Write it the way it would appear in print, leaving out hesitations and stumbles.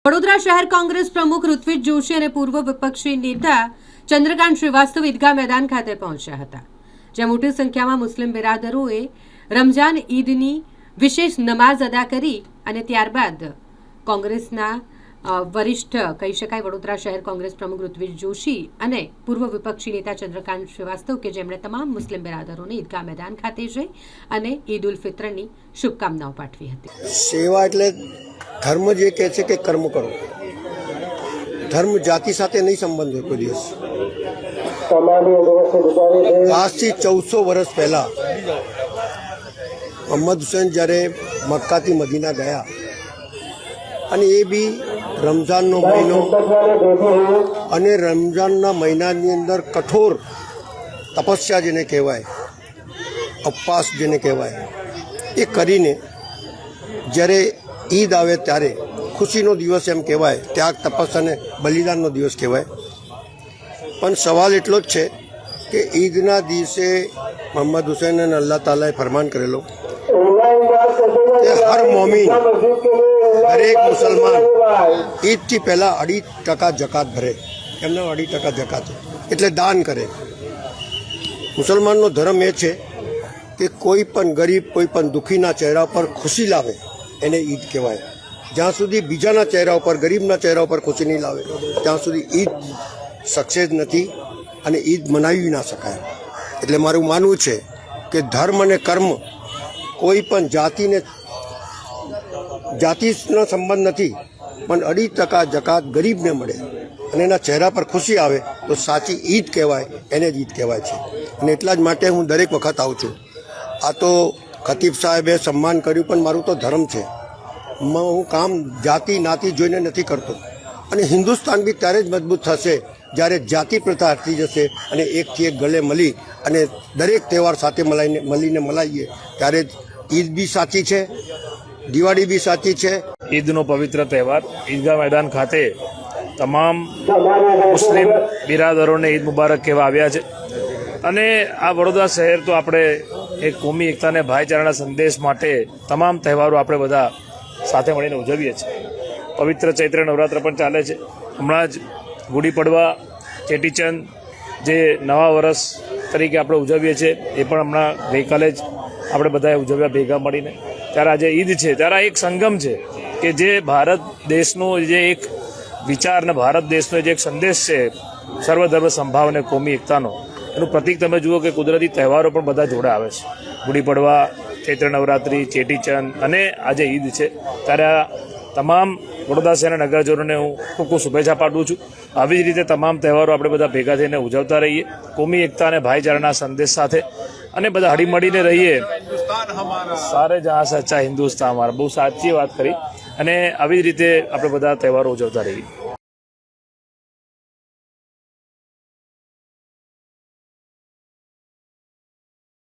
વડોદરા શહેર કોંગ્રેસ પ્રમુખ ઋત્વિજ જોશી અને પૂર્વ વિપક્ષી નેતા ચંદ્રકાંત શ્રીવાસ્તવ ઈદગાહ મેદાન ખાતે પહોંચ્યા હતા, જ્યાં મોટી સંખ્યામાં મુસ્લિમ બિરાદરોએ રમઝાન ઈદની વિશેષ નમાઝ અદા કરી અને ત્યારબાદ કોંગ્રેસના વરિષ્ઠ કહી શકાય વડોદરા શહેર કોંગ્રેસ પ્રમુખ ઋત્વિજ જોશી અને પૂર્વ વિપક્ષી નેતા ચંદ્રકાંત શ્રીવાસ્તવ કે જેમણે તમામ મુસ્લિમ બિરાદરોને ઈદગાહ મેદાન ખાતે જઈ અને ઈદ ઉલ ફિત્રની શુભકામનાઓ પાઠવી હતી। સેવા એટલે ધર્મ જે કહે છે કે કર્મ કરો, ધર્મ જાતિ સાથે નહીં સંબંધ હોય કોઈ દિવસ। આજથી 1400 વર્ષ પહેલા મોહમ્મદ હુસૈન જ્યારે મક્કાથી મદીના ગયા અને એ બી રમઝાનનો મહિનો અને રમઝાનના મહિનાની અંદર કઠોર તપસ્યા જેને કહેવાય, ઉપવાસ જેને કહેવાય, એ કરીને જ્યારે ઈદ આવે ત્યારે ખુશીનો દિવસ એમ કહેવાય, ત્યાગ તપસ્યા અને બલિદાનનો દિવસ કહેવાય। પણ સવાલ એટલો જ છે કે ઈદના દિવસે મોહમ્મદ હુસૈન અને અલ્લાહ તાલાએ ફરમાન કરેલો કે હર મોમીન, દરેક મુસલમાન ઈદથી પહેલાં 2.5% જકાત ભરે। એમને 2.5% જકાત એટલે દાન કરે। મુસલમાનનો ધર્મ એ છે કે કોઈ પણ ગરીબ, કોઈ પણ દુઃખીના ચહેરા પર ખુશી લાવે એને ઈદ કહેવાય। જ્યાં સુધી બીજાના ચહેરા ઉપર, ગરીબના ચહેરા ઉપર ખુશી નહીં લાવે ત્યાં સુધી ઈદ સક્સેસ નથી અને ઈદ મનાવી ના શકાય। એટલે મારું માનવું છે કે ધર્મ અને કર્મ કોઈ પણ જાતિનો સંબંધ નથી, પણ 2.5% જકાત ગરીબને મળે અને એના ચહેરા પર ખુશી આવે તો સાચી ઈદ કહેવાય, એને જ ઈદ કહેવાય છે। અને એટલા જ માટે હું દરેક વખત આવું છું। આ તો ખતીબ સાહેબે સન્માન કર્યું, પણ મારું તો ધર્મ છે। હું કામ જાતિ નાતિ જોઈને નથી કરતો। અને હિન્દુસ્તાન બી ત્યારે જ મજબૂત થશે જ્યારે જાતિ પ્રથા હટી જશે અને એકથી એક ગળે મળી અને દરેક તહેવાર સાથે મળીને મનાવીએ ત્યારે જ ઈદ બી સાચી છે, દિવાળી બી સાચી છે। ઈદનો પવિત્ર તહેવાર ઈદગાહ મેદાન ખાતે તમામ મુસ્લિમ બિરાદરોને ઈદ મુબારક કહેવા આવ્યા છે। અને આ વડોદરા શહેર તો આપણે એક કોમી એકતા અને ભાઈચારાના સંદેશ માટે તમામ તહેવારો આપણે બધા સાથે મળીને ઉજવીએ છીએ। પવિત્ર ચૈત્ર નવરાત્ર પણ ચાલે છે। હમણાં જ ગુડી પડવા, ચેટીચંદ જે નવા વર્ષ તરીકે આપણે ઉજવીએ છીએ એ પણ હમણાં ગઈકાલે જ આપણે બધાએ ઉજવ્યા ભેગા મળીને। ત્યારે આજે ઈદ છે, ત્યારે એક સંગમ છે કે જે ભારત દેશનો જે એક વિચાર અને ભારત દેશનો જે એક સંદેશ છે સર્વધર્મ સંભાવ અને કોમી એકતાનો, એનું પ્રતિક તમે જુઓ કે કુદરતી તહેવારો પણ બધા જોડે આવે છે। ગુડી પડવા, ચૈત્ર નવરાત્રિ, ચેટીચંદ અને આજે ઈદ છે। ત્યારે આ તમામ વડોદરા શહેરના નગરજનોને હું ખૂબ ખૂબ શુભેચ્છા પાઠવું છું। આવી જ રીતે તમામ તહેવારો આપણે બધા ભેગા થઈને ઉજવતા રહીએ, કોમી એકતા અને ભાઈચારાના સંદેશ સાથે, અને બધા હળીમળીને રહીએ। સારે જહાં સચ્ચા હિન્દુસ્તાન અમારા, બહુ સાચી વાત કરી। અને આવી જ રીતે આપણે બધા તહેવારો ઉજવતા રહીએ।